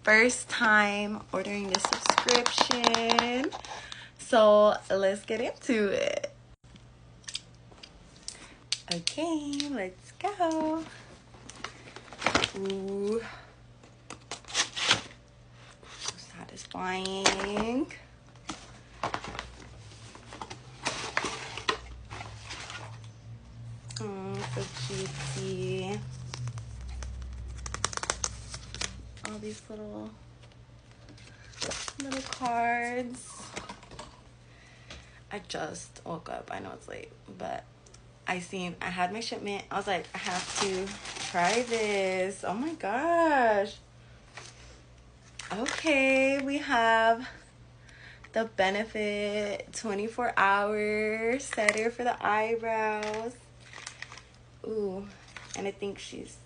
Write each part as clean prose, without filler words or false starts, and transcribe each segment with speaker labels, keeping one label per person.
Speaker 1: first time ordering this subscription. So let's get into it. Okay, let's go. Ooh. So satisfying. So cutesy. All these little cards. I just woke up. I know it's late, but I had my shipment. I was like, I have to try this. Oh my gosh. Okay, we have the Benefit 24-hour setter for the eyebrows. Ooh, and I think she's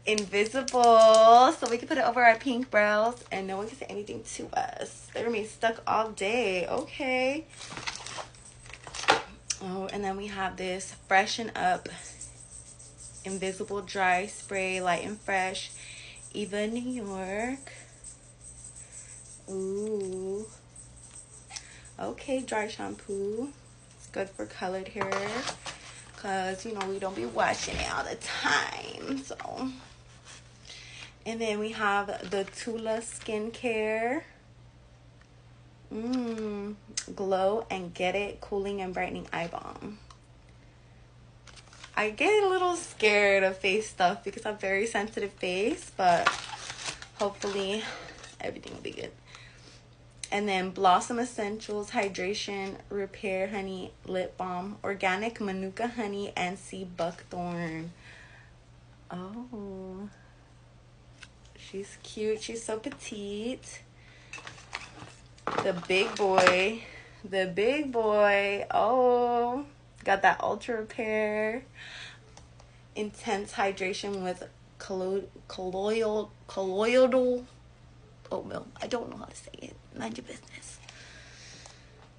Speaker 1: invisible, so we can put it over our pink brows and no one can say anything to us. They remain stuck all day. Okay. Oh, and then we have this Freshen Up Invisible Dry Spray, Light and Fresh, Eva, New York. Ooh. Okay, dry shampoo. It's good for colored hair because, you know, we don't be washing it all the time. So, and then we have the Tula Skincare. Glow and Get It Cooling and Brightening Eye Balm. I get a little scared of face stuff because I have very sensitive face, but hopefully everything will be good. And then Blossom Essentials Hydration Repair Honey Lip Balm, Organic Manuka Honey and Sea Buckthorn. Oh, she's cute. She's so petite. The big boy. Oh, got that Ultra Repair Intense Hydration with colloidal oatmeal. I don't know how to say it. Mind your business.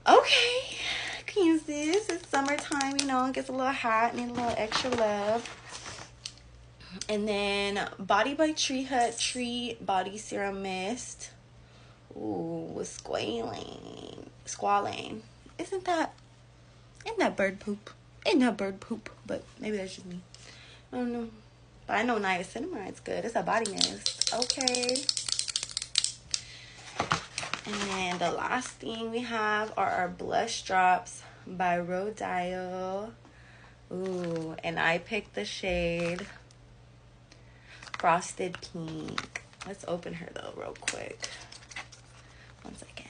Speaker 1: Okay, I can use this. It's summertime, you know, it gets a little hot, need a little extra love. And then Body by Tree Hut Tree Body Serum Mist. Ooh, with squalane. Isn't that bird poop? Isn't that bird poop? But maybe that's just me. I don't know. But I know niacinamide's good. It's a body mist. Okay. And then the last thing we have are our blush drops by Rodial. Ooh, and I picked the shade Frosted Pink. Let's open her though real quick. 1 second.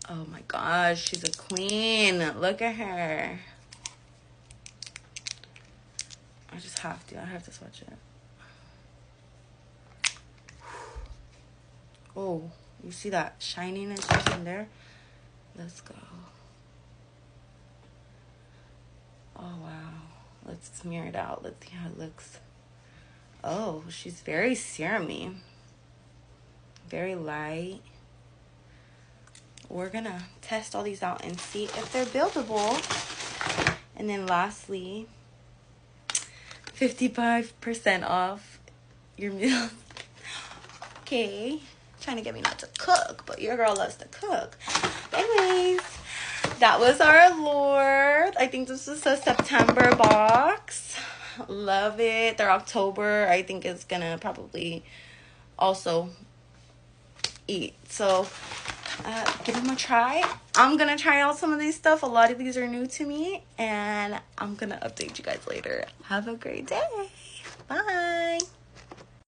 Speaker 1: Oh my gosh, she's a queen. Look at her. I have to swatch it. Oh, you see that shininess just in there? Let's go. Oh wow. Let's smear it out. Let's see how it looks. Oh, she's very serumy. Very light. We're gonna test all these out and see if they're buildable. And then lastly, 55% off your meals. Okay, trying to get me not to cook, but your girl loves to cook. Anyways, that was our Allure. I think this is a September box. Love it. They're October. I think it's gonna probably also eat. So give them a try. I'm gonna try out some of these stuff. A lot of these are new to me, and I'm gonna update you guys later. Have a great day. Bye.